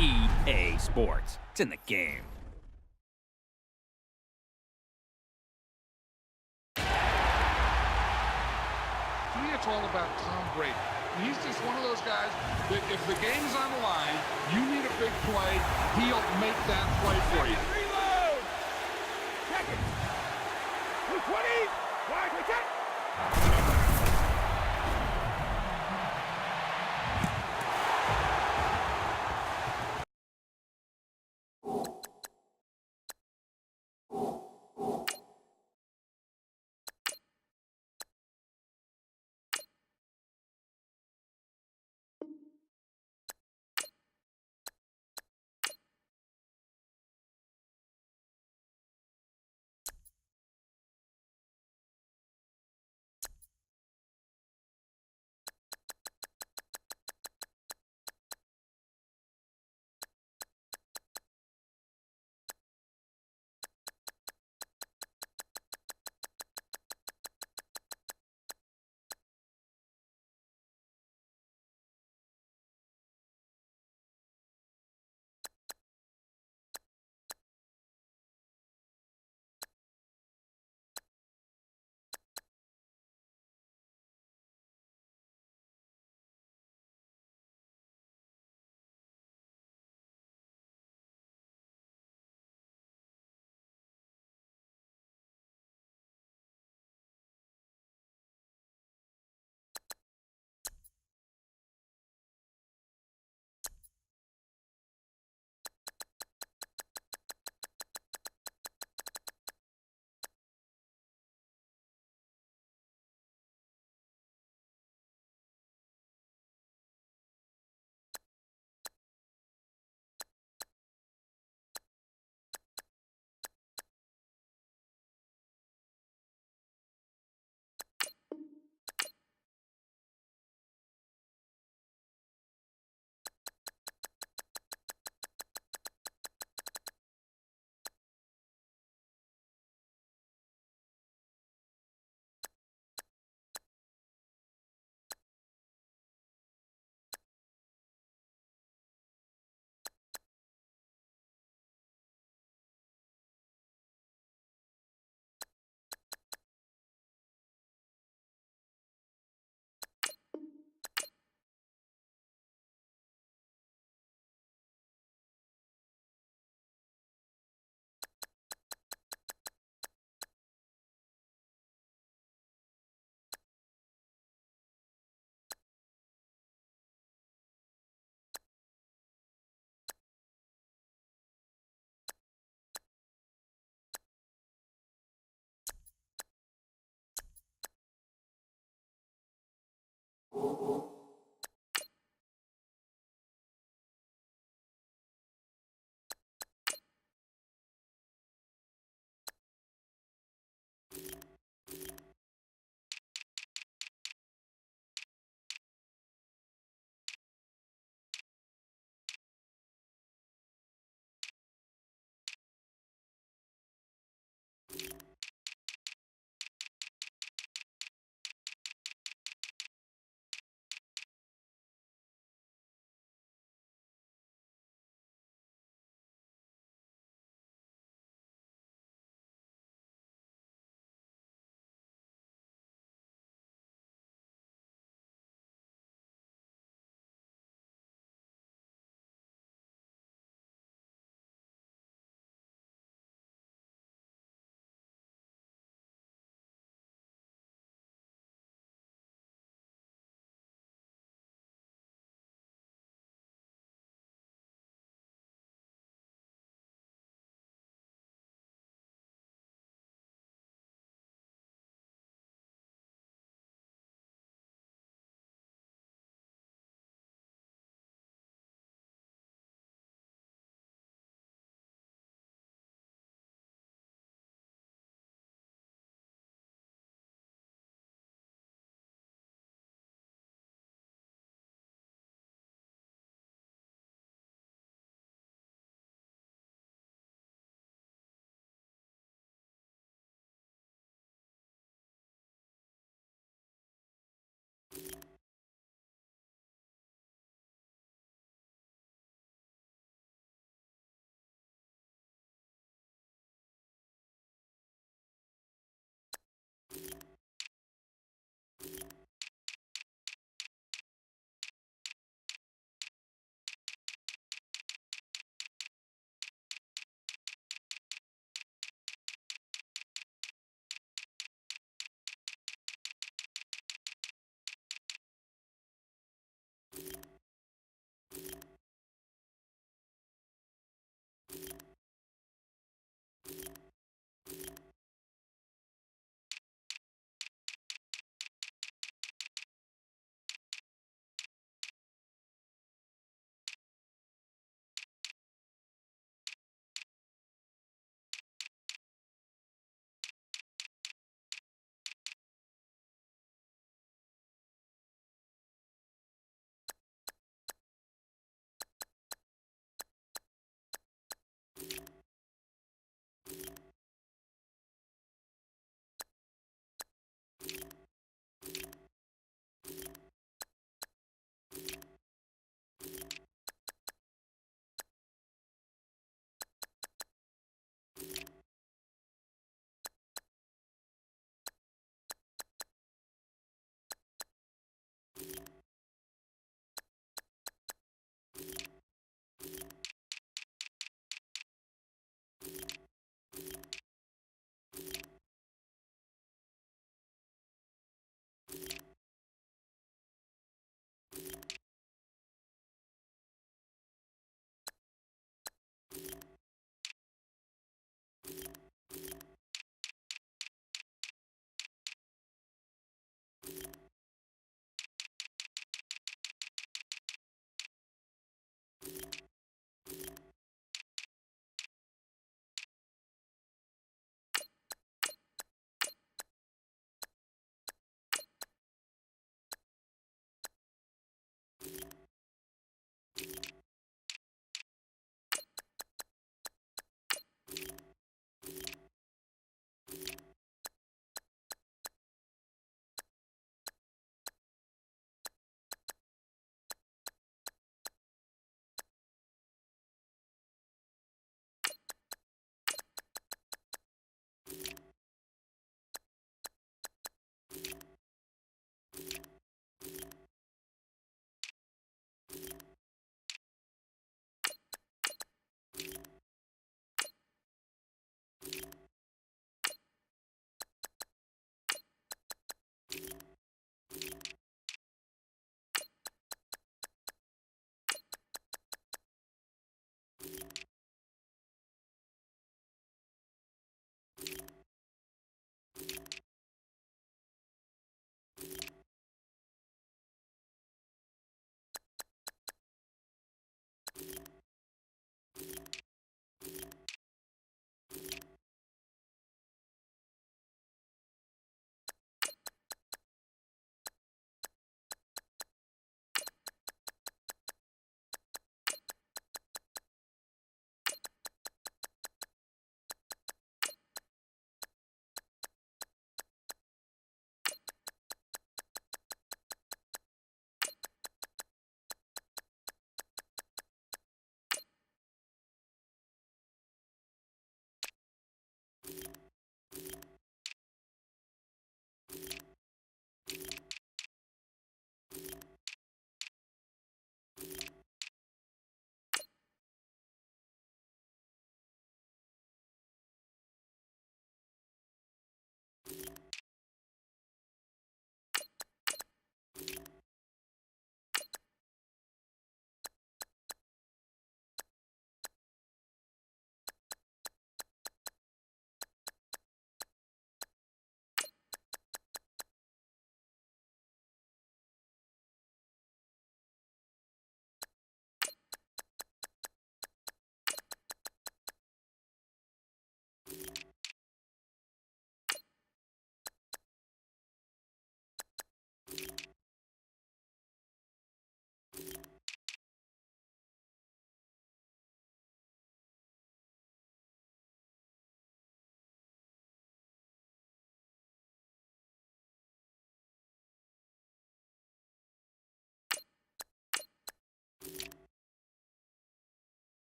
EA Sports. It's in the game. To me, it's all about Tom Brady. He's just one of those guys that if the game is on the line, you need a big play, he'll make that play for you. Reload! Check it! 220! Wide, check!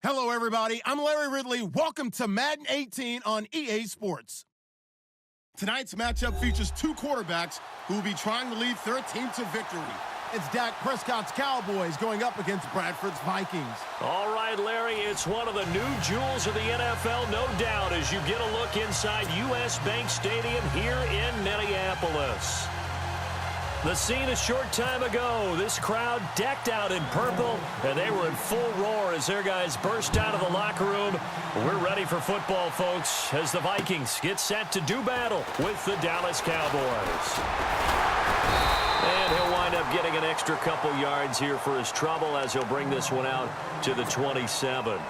Hello, everybody. I'm Larry Ridley. Welcome to Madden 18 on EA Sports. Tonight's matchup features two quarterbacks who will be trying to lead their team to victory. It's Dak Prescott's Cowboys going up against Bradford's Vikings. All right, Larry, it's one of the new jewels of the NFL, no doubt, as you get a look inside U.S. Bank Stadium here in Minneapolis. The scene a short time ago, this crowd decked out in purple, and they were in full roar as their guys burst out of the locker room. We're ready for football, folks, as the Vikings get set to do battle with the Dallas Cowboys. And he'll wind up getting an extra couple yards here for his trouble as he'll bring this one out to the 27.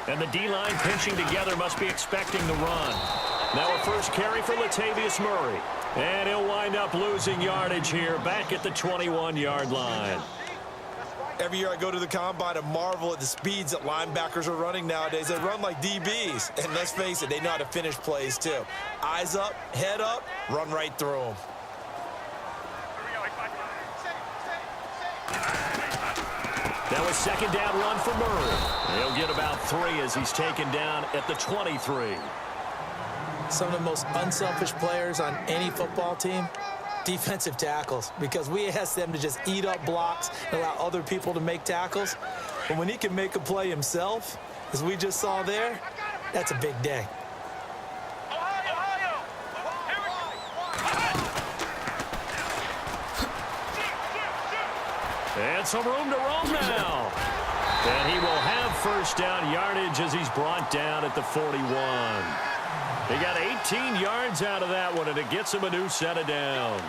And the D-line pinching together must be expecting the run. Now a first carry for Latavius Murray. And he'll wind up losing yardage here back at the 21-yard line. Every year I go to the combine and marvel at the speeds that linebackers are running nowadays. They run like DBs. And let's face it, they know how to finish plays too. Eyes up, head up, run right through them. That was second down run for Murray. He'll get about 3 as he's taken down at the 23. Some of the most unselfish players on any football team, defensive tackles, because we ask them to just eat up blocks and allow other people to make tackles. But when he can make a play himself, as we just saw there, that's a big day. And some room to roam now. And he will have first down yardage as he's brought down at the 41. He got 18 yards out of that one, and it gets him a new set of downs.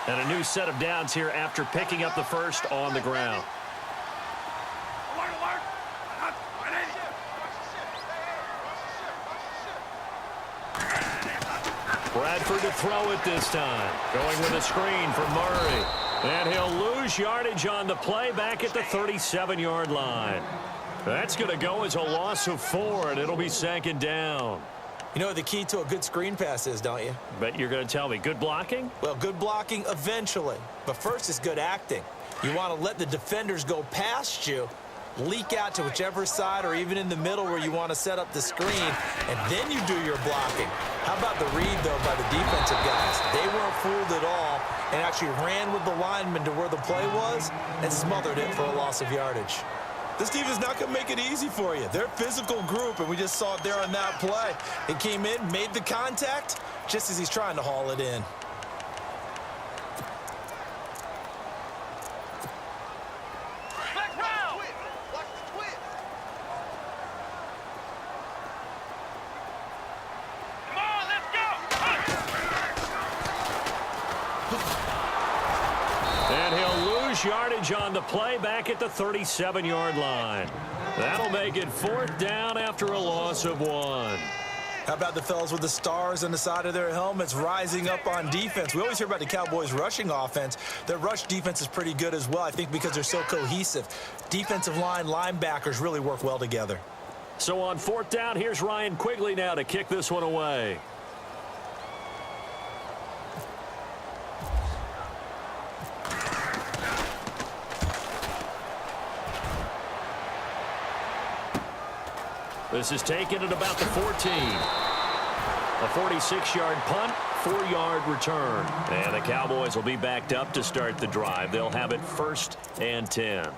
And a new set of downs here after picking up the first on the ground. Bradford to throw it this time. Going with a screen for Murray. And he'll lose yardage on the play back at the 37-yard line. That's going to go as a loss of 4, and it'll be second down. You know what the key to a good screen pass is, don't you? But you're going to tell me, good blocking? Well, good blocking eventually. But first is good acting. You want to let the defenders go past you, leak out to whichever side or even in the middle where you want to set up the screen, and then you do your blocking. How about the read, though, by the defensive guys? They weren't fooled at all and actually ran with the lineman to where the play was and smothered it for a loss of yardage. This defense not going to make it easy for you. They're a physical group, and we just saw it there on that play. He came in, made the contact, just as he's trying to haul it in. Yardage on the play back at the 37-yard line. That'll make it 4th down after a loss of 1. How about the fellas with the stars on the side of their helmets rising up on defense? We always hear about the Cowboys' rushing offense. Their rush defense is pretty good as well, I think, because they're so cohesive. Defensive line, linebackers really work well together. So on 4th down, here's Ryan Quigley now to kick this one away. This is taken at about the 14. A 46-yard punt, 4-yard return. And the Cowboys will be backed up to start the drive. They'll have it 1st and 10.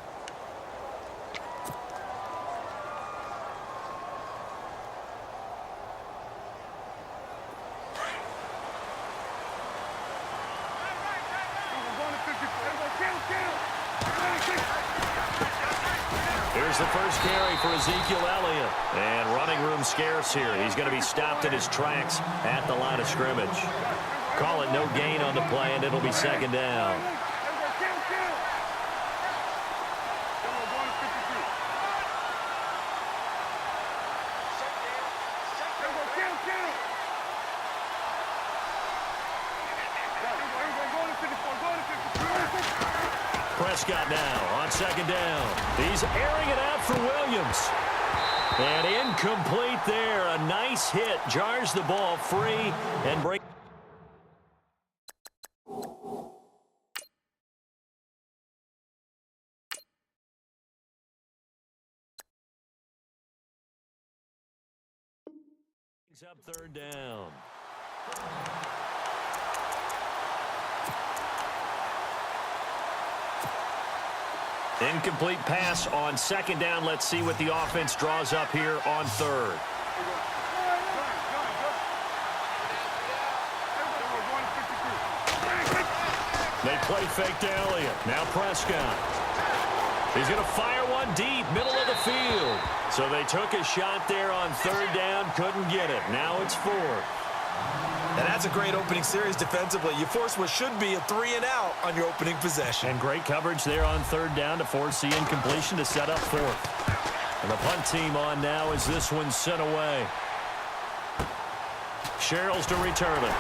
Here's the first carry for Ezekiel Elliott. And running room scarce here. He's going to be stopped in his tracks at the line of scrimmage. Call it no gain on the play, and it'll be second down. Prescott now on second down. He's airing it out for Williams. And incomplete there. A nice hit. Jars the ball free and breaks. Up third down. Incomplete pass on second down. Let's see what the offense draws up here on third. They play fake to Elliott. Now Prescott. He's going to fire one deep, middle of the field. So they took a shot there on third down, couldn't get it. Now it's fourth. And that's a great opening series defensively. You force what should be a 3-and-out on your opening possession. And great coverage there on third down to force the incompletion to set up fourth. And the punt team on now as this one's sent away. Sherrills to return it.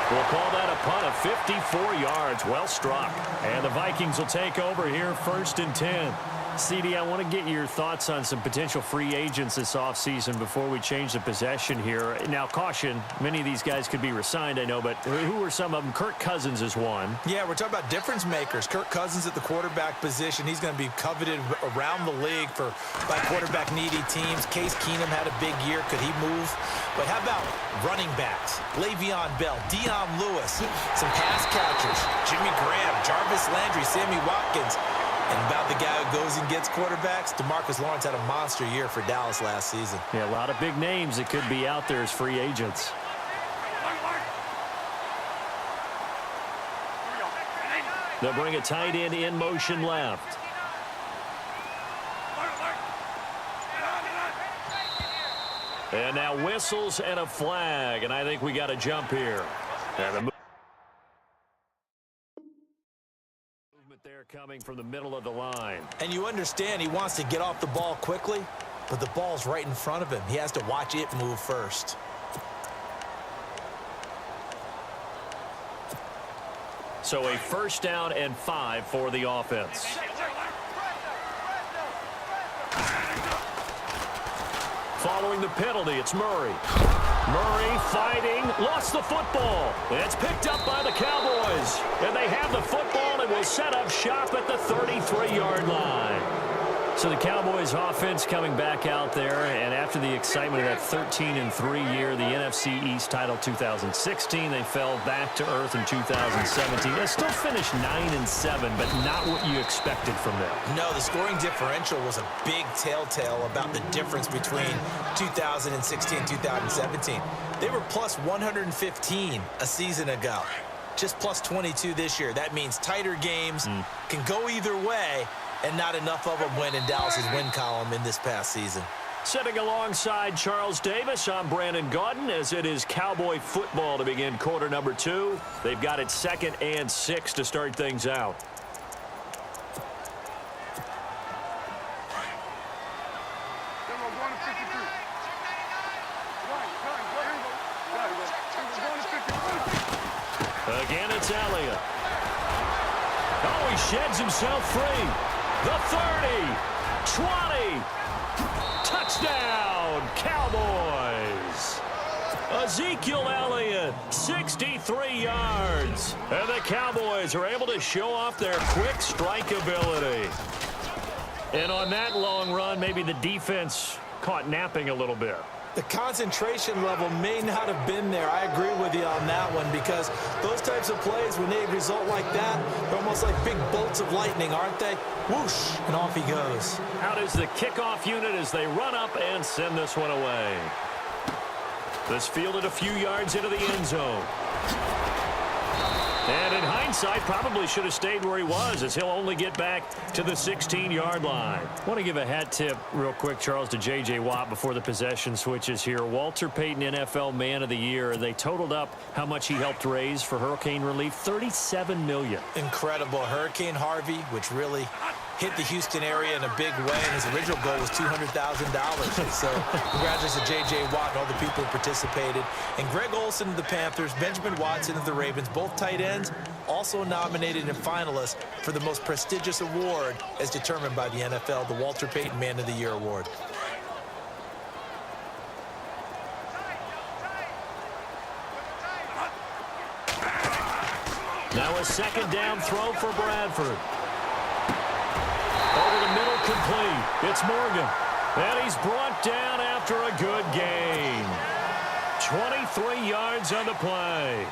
We'll call that a punt of 54 yards. Well struck. And the Vikings will take over here, 1st and 10. CD, I want to get your thoughts on some potential free agents this offseason before we change the possession here. Now, caution, many of these guys could be re-signed, I know, but who are some of them? Kirk Cousins is one. Yeah, we're talking about difference makers. Kirk Cousins at the quarterback position. He's going to be coveted around the league by quarterback-needy teams. Case Keenum had a big year. Could he move? But how about running backs? Le'Veon Bell, Dion Lewis, some pass catchers, Jimmy Graham, Jarvis Landry, Sammy Watkins. And about the guy who goes and gets quarterbacks, DeMarcus Lawrence had a monster year for Dallas last season. Yeah, a lot of big names that could be out there as free agents. They'll bring a tight end in motion left. And now whistles and a flag, and I think we got a jump here. And the coming from the middle of the line. And you understand he wants to get off the ball quickly, but the ball's right in front of him. He has to watch it move first. So a 1st down and 5 for the offense. Following the penalty, it's Murray. Murray fighting, lost the football. It's picked up by the Cowboys. And they have the football and will set up shop at the 33-yard line. So the Cowboys offense coming back out there, and after the excitement of that 13-3 year, the NFC East title 2016, they fell back to earth in 2017. They still finished 9-7, but not what you expected from them. No, the scoring differential was a big telltale about the difference between 2016 and 2017. They were plus 115 a season ago, just plus 22 this year. That means tighter games can go either way, and not enough of them went in Dallas's win column in this past season. Sitting alongside Charles Davis, I'm Brandon Gaudin, as it is Cowboy football to begin quarter number 2. They've got it 2nd and 6 to start things out. Again, it's Elliott. Oh, he sheds himself free. The 30, 20, touchdown, Cowboys. Ezekiel Elliott, 63 yards. And the Cowboys are able to show off their quick strike ability. And on that long run, maybe the defense caught napping a little bit. The concentration level may not have been there. I agree with you on that one, because those types of plays, when they result like that, they're almost like big bolts of lightning, aren't they? Whoosh, and off he goes. Out is the kickoff unit as they run up and send this one away. This fielded a few yards into the end zone. And in hindsight, probably should have stayed where he was, as he'll only get back to the 16-yard line. I want to give a hat tip real quick, Charles, to J.J. Watt before the possession switches here. Walter Payton, NFL Man of the Year. They totaled up how much he helped raise for hurricane relief, $37 million. Incredible. Hurricane Harvey, which really hit the Houston area in a big way, and his original goal was $200,000. So congratulations to J.J. Watt and all the people who participated. And Greg Olsen of the Panthers, Benjamin Watson of the Ravens, both tight ends, also nominated and finalists for the most prestigious award as determined by the NFL, the Walter Payton Man of the Year Award. Now a second down throw for Bradford. Over the middle, complete. It's Morgan. And he's brought down after a good gain. 23 yards on the play.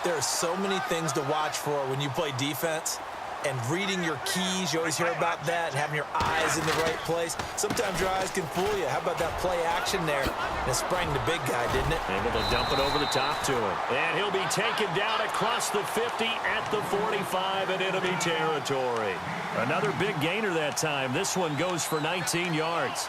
There are so many things to watch for when you play defense. And reading your keys, you always hear about that, and having your eyes in the right place. Sometimes your eyes can fool you. How about that play action there? And it sprang the big guy, didn't it? Able to dump it over the top to him. And he'll be taken down across the 50 at the 45 in enemy territory. Another big gainer that time. This one goes for 19 yards.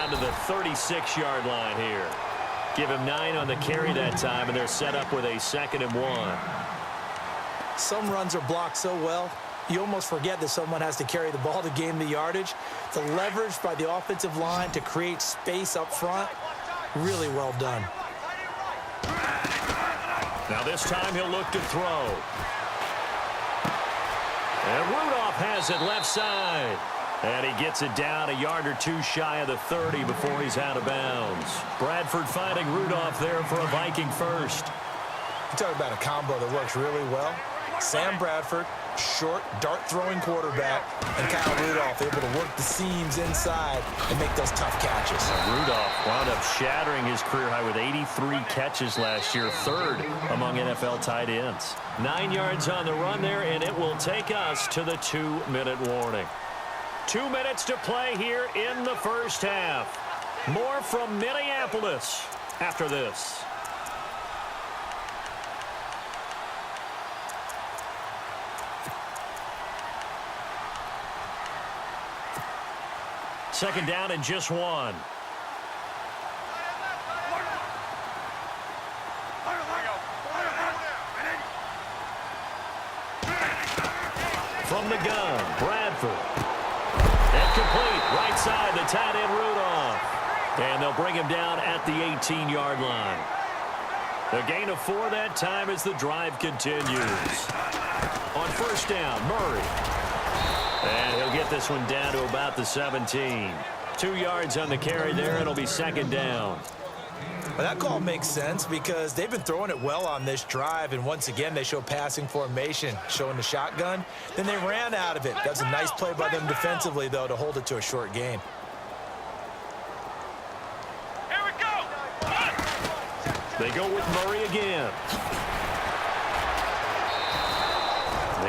To the 36-yard line here. Give him 9 on the carry that time, and they're set up with a 2nd and 1. Some runs are blocked so well, you almost forget that someone has to carry the ball to gain the yardage. The leverage by the offensive line to create space up front, really well done. Now this time he'll look to throw. And Rudolph has it left side. And he gets it down a yard or two shy of the 30 before he's out of bounds. Bradford finding Rudolph there for a Viking first. You talk about a combo that works really well. Sam Bradford, short, dart-throwing quarterback, and Kyle Rudolph able to work the seams inside and make those tough catches. Rudolph wound up shattering his career high with 83 catches last year, 3rd among NFL tight ends. 9 yards on the run there, and it will take us to the 2-minute warning. 2 minutes to play here in the first half. More from Minneapolis after this. Second down and just 1. From the gun, Bradford. Complete, right side, the tight end Rudolph. And they'll bring him down at the 18-yard line. A gain of 4 that time as the drive continues. On first down, Murray. And he'll get this one down to about the 17. 2 yards on the carry there, and it'll be second down. Well, that call makes sense because they've been throwing it well on this drive, and once again they show passing formation, showing the shotgun. Then they ran out of it. That was a nice play by them defensively, though, to hold it to a short gain. Here we go. They go with Murray again.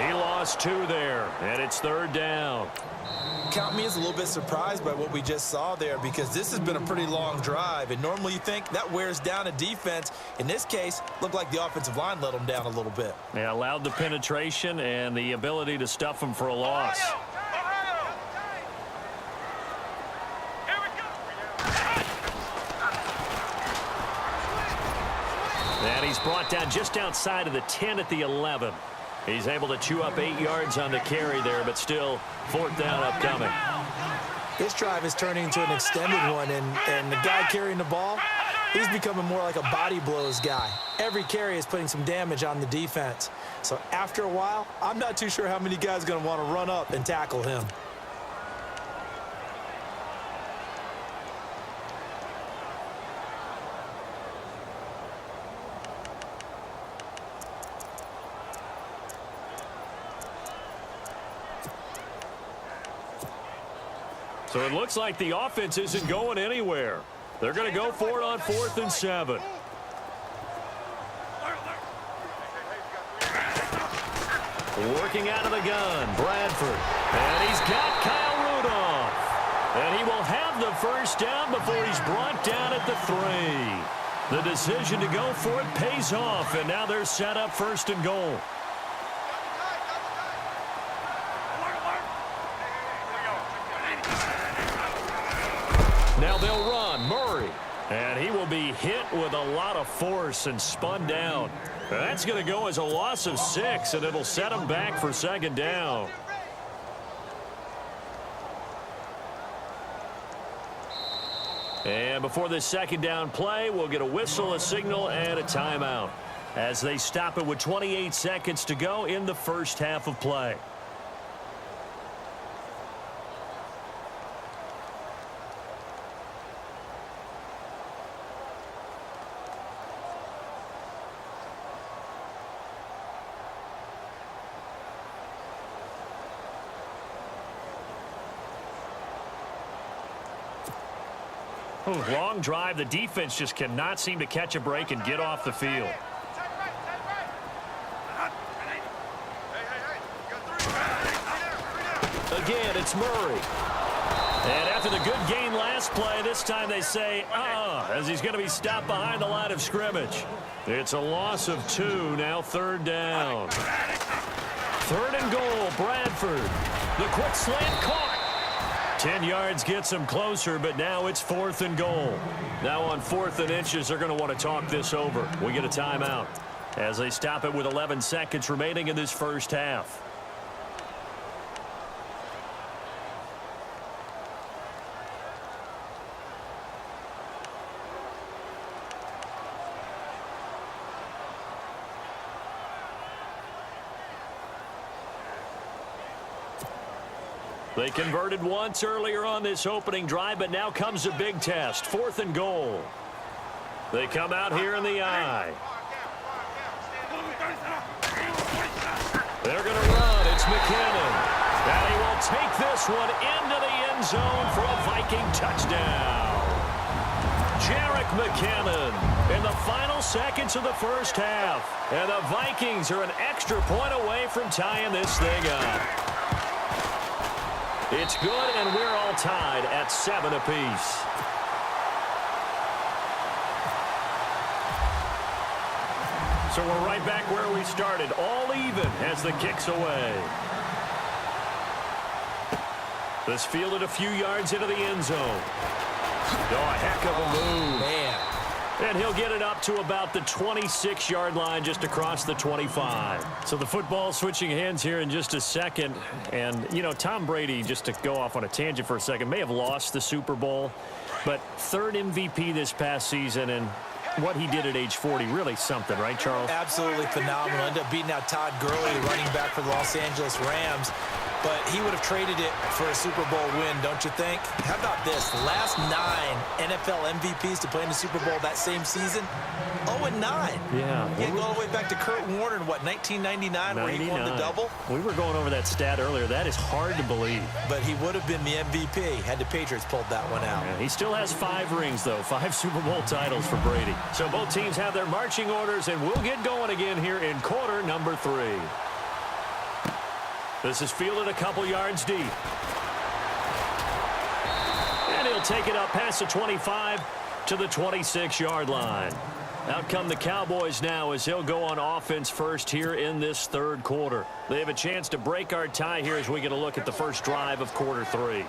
He lost 2 there, and it's 3rd down. Count me as a little bit surprised by what we just saw there because this has been a pretty long drive, and normally you think that wears down a defense. In this case, looked like the offensive line let them down a little bit. They allowed the penetration and the ability to stuff them for a loss. And he's brought down just outside of the 10 at the 11. He's able to chew up 8 yards on the carry there, but still 4th down upcoming. This drive is turning into an extended one, and the guy carrying the ball, he's becoming more like a body blows guy. Every carry is putting some damage on the defense. So after a while, I'm not too sure how many guys are going to want to run up and tackle him. So it looks like the offense isn't going anywhere. They're going to go for it on 4th and 7. Working out of the gun, Bradford. And he's got Kyle Rudolph. And he will have the first down before he's brought down at the 3. The decision to go for it pays off, and now they're set up 1st and goal. Now they'll run. Murray. And he will be hit with a lot of force and spun down. That's going to go as a loss of 6, and it'll set him back for 2nd down. And before this 2nd down play, we'll get a whistle, a signal, and a timeout as they stop it with 28 seconds to go in the first half of play. Long drive. The defense just cannot seem to catch a break and get off the field. Again, it's Murray. And after the good gain last play, this time they say, as he's going to be stopped behind the line of scrimmage. It's a loss of 2, now 3rd down. 3rd and goal, Bradford. The quick slant caught. 10 yards gets them closer, but now it's 4th and goal. Now on 4th and inches, they're going to want to talk this over. We get a timeout as they stop it with 11 seconds remaining in this first half. They converted once earlier on this opening drive, but now comes a big test. 4th and goal. They come out here in the eye. They're going to run. It's McKinnon. And he will take this one into the end zone for a Viking touchdown. Jerick McKinnon in the final seconds of the first half. And the Vikings are an extra point away from tying this thing up. It's good, and we're all tied at 7 apiece. So we're right back where we started, all even as the kick's away. This fielded a few yards into the end zone. Oh, a heck of a move. Man. And he'll get it up to about the 26-yard line, just across the 25. So the football switching hands here in just a second. And, you know, Tom Brady, just to go off on a tangent for a second, may have lost the Super Bowl. But 3rd MVP this past season, and what he did at age 40, really something, right, Charles? Absolutely phenomenal. Ended up beating out Todd Gurley, running back for the Los Angeles Rams. But he would have traded it for a Super Bowl win, don't you think? How about this? The last 9 NFL MVPs to play in the Super Bowl that same season, 0-9. Yeah. You go all the way back to Kurt Warner in, what, 1999, where he won the double? We were going over that stat earlier. That is hard to believe. But he would have been the MVP had the Patriots pulled that one out. Yeah, he still has 5 rings, though. 5 Super Bowl titles for Brady. So both teams have their marching orders, and we'll get going again here in quarter number 3. This is fielded a couple yards deep. And he'll take it up past the 25 to the 26-yard line. Out come the Cowboys now as he'll go on offense first here in this 3rd quarter. They have a chance to break our tie here as we get a look at the first drive of quarter 3.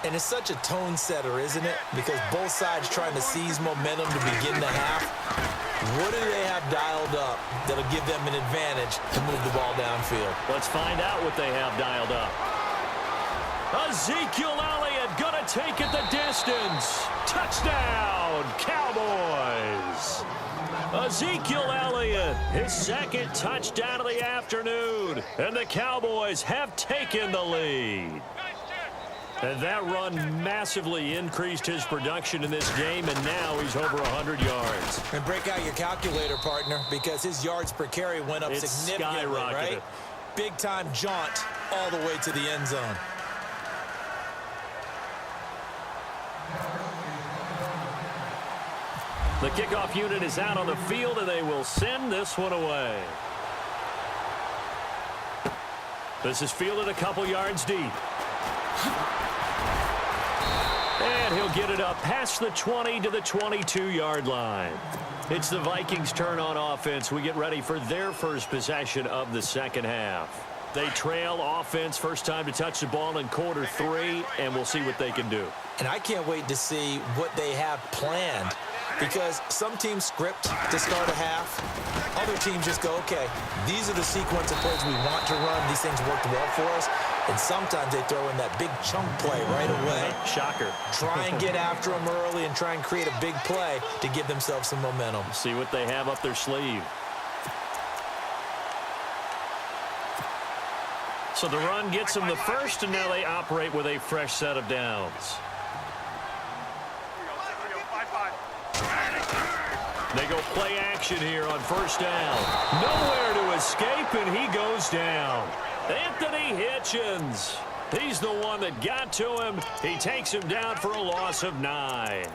And it's such a tone setter, isn't it? Because both sides trying to seize momentum to begin the half. What do they have dialed up that'll give them an advantage to move the ball downfield? Let's find out what they have dialed up. Ezekiel Elliott gonna take it the distance. Touchdown, Cowboys. Ezekiel Elliott, his 2nd touchdown of the afternoon. And the Cowboys have taken the lead. And that run massively increased his production in this game, and now he's over 100 yards. And break out your calculator, partner, because his yards per carry went up significantly, right? Big-time jaunt all the way to the end zone. The kickoff unit is out on the field, and they will send this one away. This is fielded a couple yards deep. And he'll they'll get it up past the 20 to the 22-yard line. It's the Vikings' turn on offense. We get ready for their first possession of the second half. They trail offense, first time to touch the ball in quarter 3, and we'll see what they can do. And I can't wait to see what they have planned, because some teams script to start a half. Other teams just go, okay, these are the sequence of plays we want to run. These things worked well for us. And sometimes they throw in that big chunk play right away. Shocker. Try and get after them early and try and create a big play to give themselves some momentum. See what they have up their sleeve. So the run gets them the first, and now they operate with a fresh set of downs. They go play action here on first down. Nowhere to escape, and he goes down. Anthony Hitchens. He's the one that got to him. He takes him down for a loss of 9.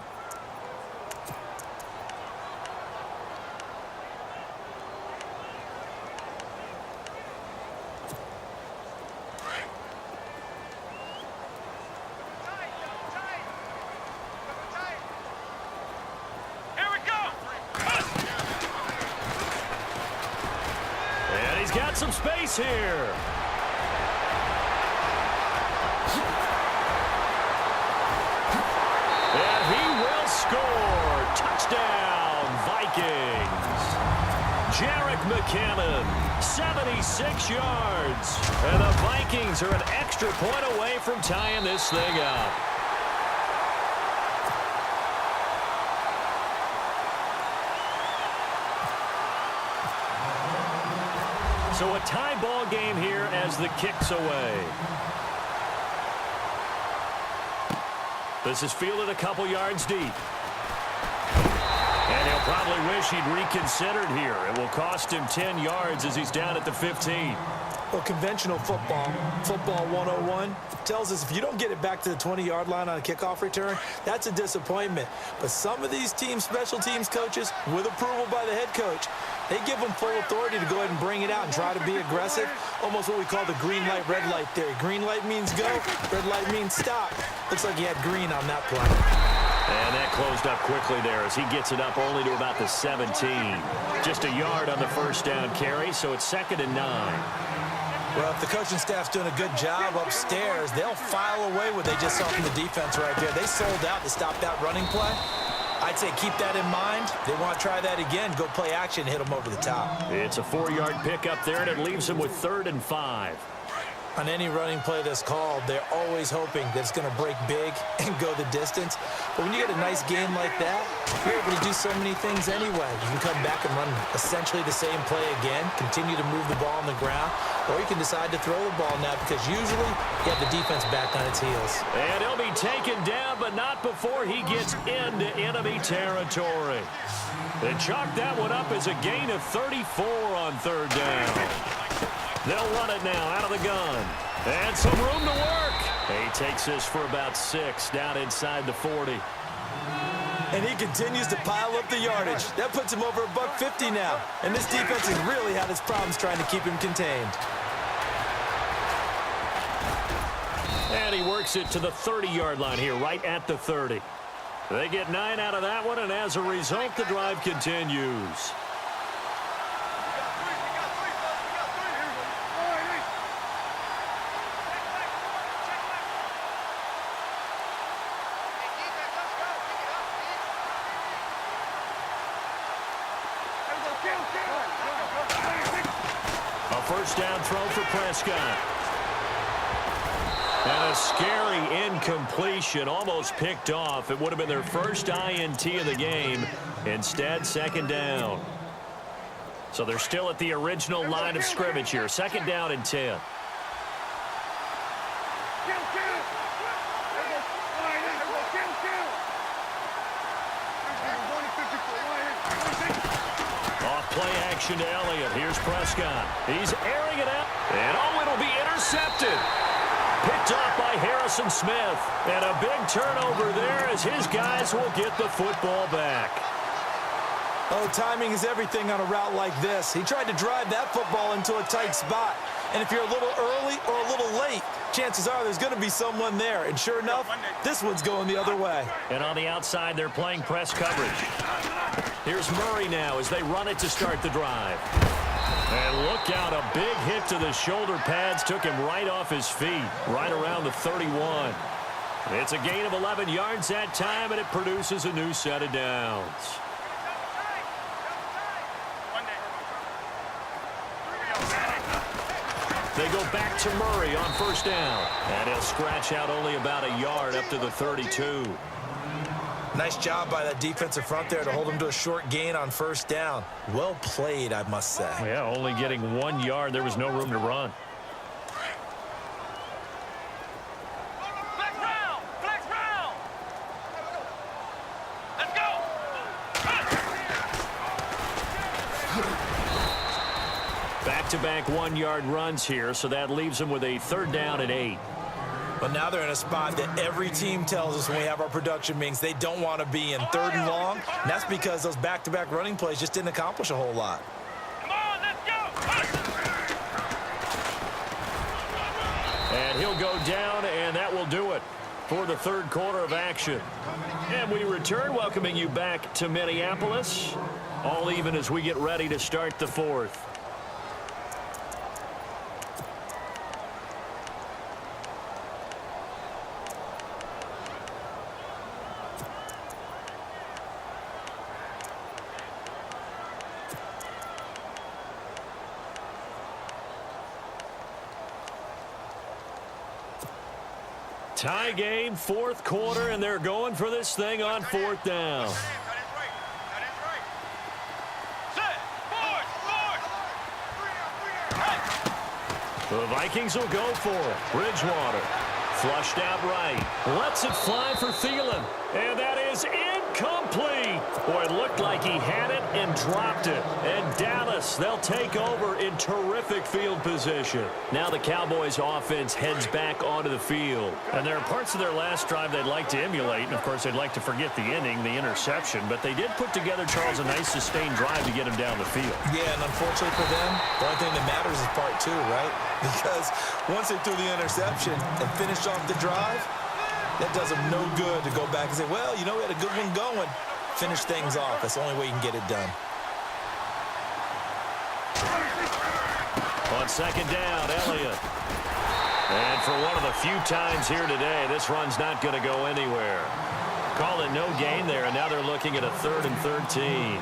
Got some space here. And he will score. Touchdown, Vikings. Jerick McKinnon, 76 yards. And the Vikings are an extra point away from tying this thing up. So a tie ball game here as the kick's away. This is fielded a couple yards deep. And he'll probably wish he'd reconsidered here. It will cost him 10 yards as he's down at the 15. Well, conventional football 101, tells us if you don't get it back to the 20-yard line on a kickoff return, that's a disappointment. But some of these teams, special teams coaches, with approval by the head coach, they give them full authority to go ahead and bring it out and try to be aggressive. Almost what we call the green light, red light theory. Green light means go, red light means stop. Looks like he had green on that play. And that closed up quickly there as he gets it up only to about the 17. Just a yard on the first down carry, so it's 2nd and 9. Well, if the coaching staff's doing a good job upstairs, they'll file away what they just saw from the defense right there. They sold out to stop that running play. I'd say keep that in mind. They want to try that again. Go play action, hit them over the top. It's a 4-yard pickup there, and it leaves them with 3rd and 5. On any running play that's called, they're always hoping that it's going to break big and go the distance. But when you get a nice game like that, you're able to do so many things anyway. You can come back and run essentially the same play again, continue to move the ball on the ground, or you can decide to throw the ball now because usually you have the defense back on its heels. And he'll be taken down, but not before he gets into enemy territory. They chalk that one up as a gain of 34 on 3rd down. They'll run it now out of the gun. And some room to work. He takes this for about 6 down inside the 40. And he continues to pile up the yardage. That puts him over $150 now. And this defense has really had its problems trying to keep him contained. And he works it to the 30-yard line here, right at the 30. They get 9 out of that one, and as a result, the drive continues. A first down throw for Prescott. And a scary incompletion, almost picked off. It would have been their first INT of the game. Instead, 2nd down. So they're still at the original line of scrimmage here. 2nd down and 10. Play action to Elliott. Here's Prescott. He's airing it out. And oh, it'll be intercepted. Picked off by Harrison Smith. And a big turnover there as his guys will get the football back. Oh, timing is everything on a route like this. He tried to drive that football into a tight spot. And if you're a little early or a little late, chances are there's going to be someone there. And sure enough, this one's going the other way. And on the outside, they're playing press coverage. Here's Murray now as they run it to start the drive. And look out, a big hit to the shoulder pads took him right off his feet, right around the 31. It's a gain of 11 yards that time, and it produces a new set of downs. They go back to Murray on first down. And he'll scratch out only about a yard up to the 32. Nice job by that defensive front there to hold him to a short gain on first down. Well played, I must say. Yeah, only getting 1 yard. There was no room to run. Flex round! Flex round! Let's go! Back-to-back 1 yard runs here, so that leaves them with a 3rd down and 8. But now they're in a spot that every team tells us when we have our production meetings they don't want to be in 3rd and long. And that's because those back-to-back running plays just didn't accomplish a whole lot. Come on, let's go! And he'll go down, and that will do it for the 3rd quarter of action. And we return, welcoming you back to Minneapolis. All even as we get ready to start the 4th. Tie game, 4th quarter, and they're going for this thing on 4th down. The Vikings will go for it. Bridgewater flushed out right. Lets it fly for Thielen. And that is incomplete. Boy, it looked like he had it and dropped it. And Dallas, they'll take over in terrific field position. Now the Cowboys offense heads back onto the field. And there are parts of their last drive they'd like to emulate. And, of course, they'd like to forget the inning, the interception. But they did put together, Charles, a nice sustained drive to get him down the field. Yeah, and unfortunately for them, the only thing that matters is part 2, right? Because once they threw the interception and finished off the drive, that does them no good to go back and say, well, you know, we had a good one going. Finish things off. That's the only way you can get it done. On 2nd down, Elliott. And for one of the few times here today, this run's not going to go anywhere. Call it no gain there, and now they're looking at a 3rd and 13.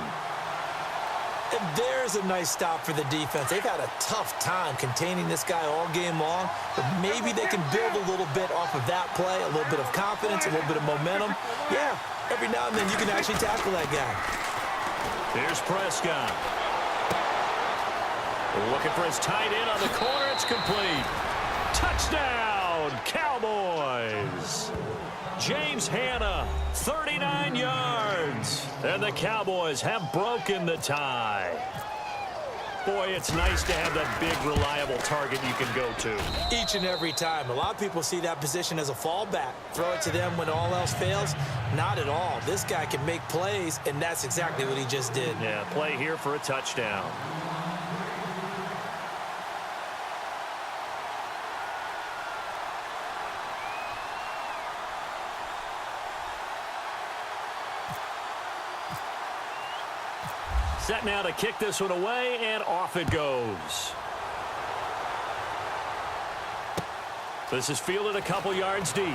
And there's a nice stop for the defense. They've had a tough time containing this guy all game long, but maybe they can build a little bit off of that play, a little bit of confidence, a little bit of momentum. Yeah, every now and then you can actually tackle that guy. Here's Prescott. Looking for his tight end on the corner. It's complete. Touchdown, Cowboys. James Hanna, 39 yards. And the Cowboys have broken the tie. Boy, it's nice to have that big, reliable target you can go to. Each and every time. A lot of people see that position as a fallback. Throw it to them when all else fails. Not at all. This guy can make plays, and that's exactly what he just did. Yeah, play here for a touchdown. Set now to kick this one away, and off it goes. This is fielded a couple yards deep.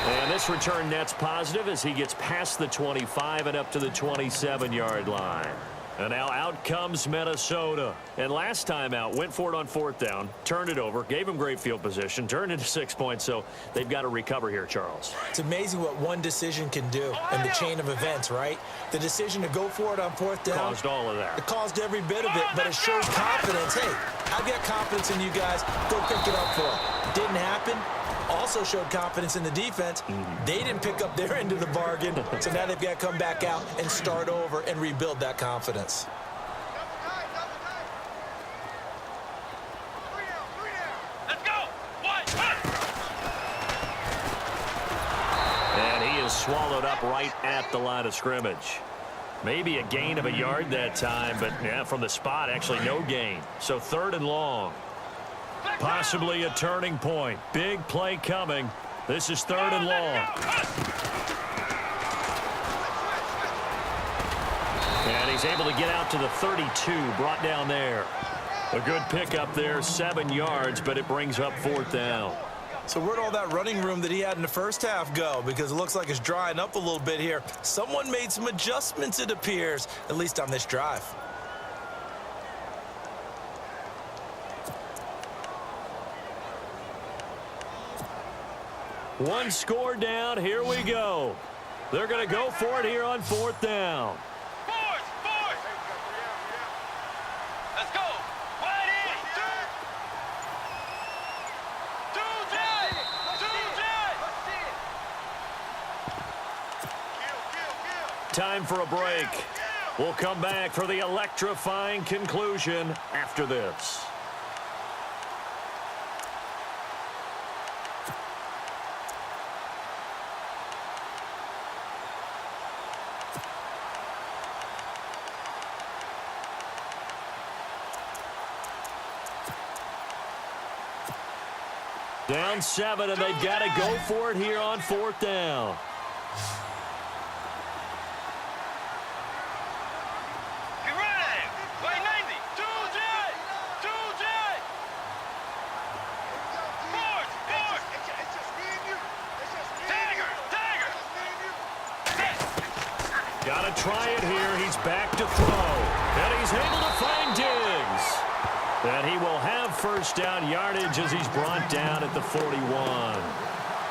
And this return net's positive as he gets past the 25 and up to the 27-yard line. And now out comes Minnesota. And last time out, went for it on 4th down, turned it over, gave him great field position, turned into 6 points, so they've got to recover here, Charles. It's amazing what one decision can do in the chain of events, right? The decision to go for it on 4th down. Caused all of that. It caused every bit of it, but it shows confidence. Hey, I've got confidence in you guys. Go pick it up for it. Didn't happen. Also showed confidence in the defense. They didn't pick up their end of the bargain, so now they've got to come back out and start over and rebuild that confidence. Let's go! And he is swallowed up right at the line of scrimmage. Maybe a gain of a yard that time, but yeah, from the spot, actually no gain. So 3rd and long. Possibly a turning point. Big play coming. This is 3rd and long. And he's able to get out to the 32, brought down there. A good pickup there, 7 yards, but it brings up 4th down. So where'd all that running room that he had in the first half go? Because it looks like it's drying up a little bit here. Someone made some adjustments, it appears, at least on this drive. One score down. Here we go. They're going to go for it here on 4th down. Fourth. Let's go. Wide in. Two jet. Time for a break. We'll come back for the electrifying conclusion after this. Down 7, and they've got to go for it here on 4th down. Get ready. Wait, 90. Two jet. Fourth. Tiger. Got to try it here. He's back to throw. And he's able to find Diggs. And he will have 1st down yardage as he's brought down at the 41.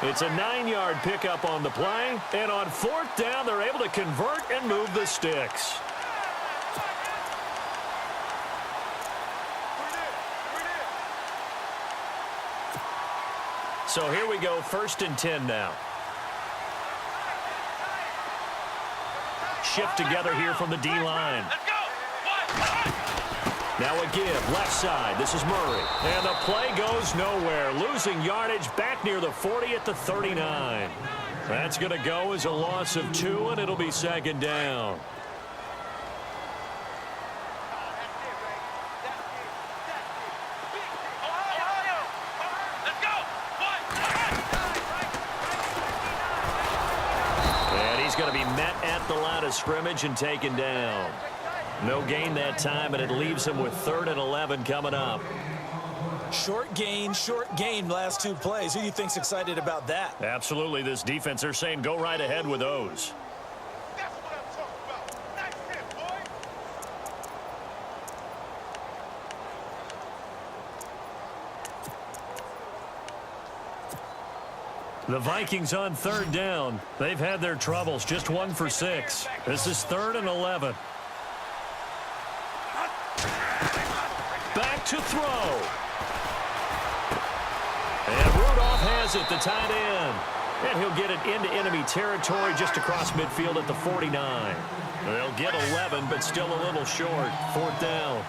It's a 9-yard pickup on the play. And on 4th down, they're able to convert and move the sticks. So here we go, 1st and 10 now. Shift together here from the D-line. Let's go. Now a give, left side. This is Murray. And the play goes nowhere. Losing yardage back near the 40 at the 39. That's going to go as a loss of 2, and it'll be 2nd down. Let's go. And he's going to be met at the line of scrimmage and taken down. No gain that time, and it leaves him with 3rd and 11 coming up. Short gain, last 2 plays. Who do you think's excited about that? Absolutely. This defense, they're saying go right ahead with those. That's what I'm talking about. Nice hit, boy. The Vikings on 3rd down. They've had their troubles. Just 1 for 6. This is 3rd and 11. Back to throw. And Rudolph has it, the tight end. And he'll get it into enemy territory just across midfield at the 49. They'll get 11, but still a little short. 4th down.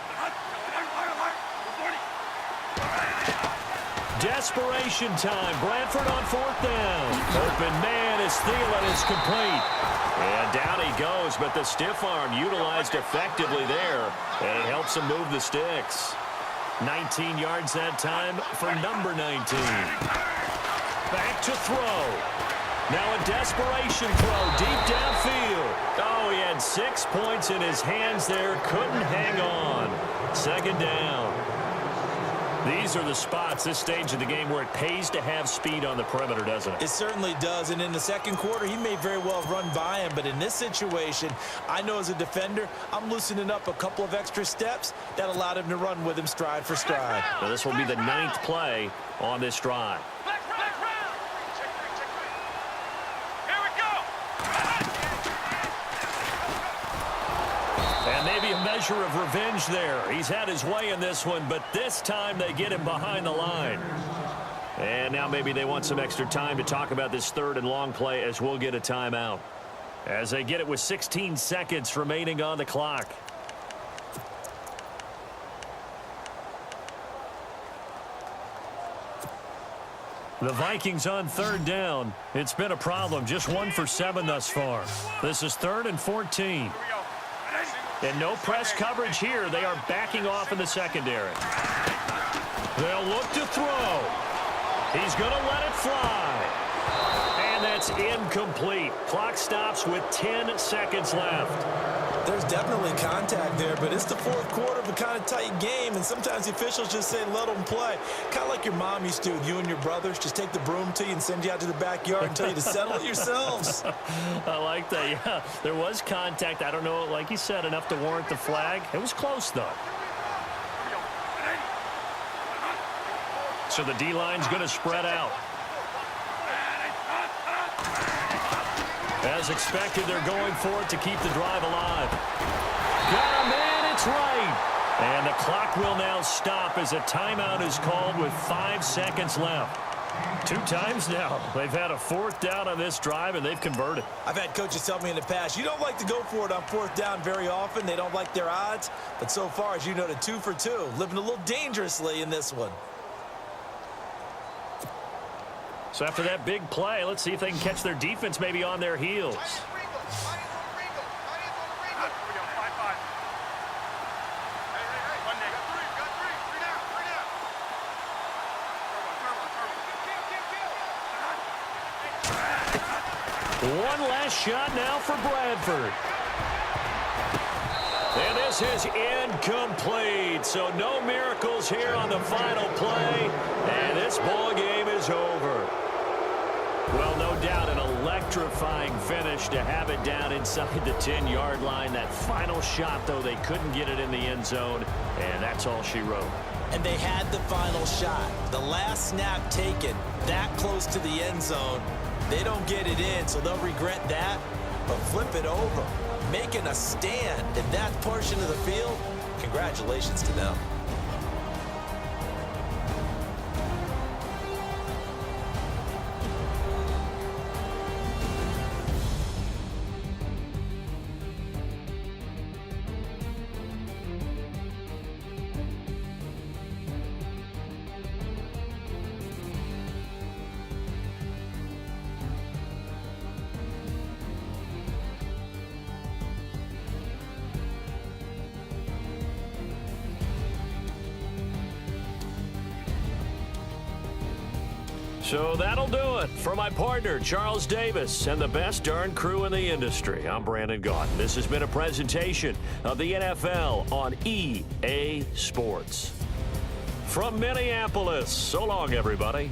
Desperation time. Bradford on 4th down. Open man is Thielen. It's complete. And down he goes, but the stiff arm utilized effectively there. And it helps him move the sticks. 19 yards that time for number 19. Back to throw. Now a desperation throw deep downfield. Oh, he had 6 points in his hands there. Couldn't hang on. 2nd down. These are the spots, this stage of the game, where it pays to have speed on the perimeter, doesn't it? It certainly does, and in the 2nd quarter, he may very well run by him, but in this situation, I know as a defender, I'm loosening up a couple of extra steps that allowed him to run with him stride for stride. Now this will be the 9th play on this drive. Here we go. And maybe a measure of revenge there. He's had his way in this one, but this time they get him behind the line. And now maybe they want some extra time to talk about this 3rd and long play as we'll get a timeout. As they get it with 16 seconds remaining on the clock. The Vikings on 3rd down. It's been a problem. Just 1 for 7 thus far. This is 3rd and 14. Here we go. And no press coverage here. They are backing off in the secondary. They'll look to throw. He's going to let it fly. And that's incomplete. Clock stops with 10 seconds left. There's definitely contact there, but it's the fourth quarter of a kind of tight game, and sometimes the officials just say let them play. Kind of like your mom used to with you and your brothers. Just take the broom to you and send you out to the backyard and tell you to settle it yourselves. I like that, yeah. There was contact. I don't know, like you said, enough to warrant the flag. It was close, though. So the D-line's going to spread out. As expected, they're going for it to keep the drive alive. Got him in, it's right. And the clock will now stop as a timeout is called with 5 seconds left. 2 times now. They've had a fourth down on this drive, and they've converted. I've had coaches tell me in the past, you don't like to go for it on fourth down very often. They don't like their odds. But so far, as you noted, 2 for 2. Living a little dangerously in this one. So after that big play, let's see if they can catch their defense maybe on their heels. One last shot now for Bradford. And this is incomplete. So no miracles here on the final play. And this ball game is over. Well, no doubt an electrifying finish to have it down inside the 10-yard line. That final shot, though, they couldn't get it in the end zone, and that's all she wrote. And they had the final shot. The last snap taken that close to the end zone. They don't get it in, so they'll regret that, but flip it over. Making a stand in that portion of the field, congratulations to them. So that'll do it. For my partner, Charles Davis, and the best darn crew in the industry, I'm Brandon Gaudin. This has been a presentation of the NFL on EA Sports. From Minneapolis, so long, everybody.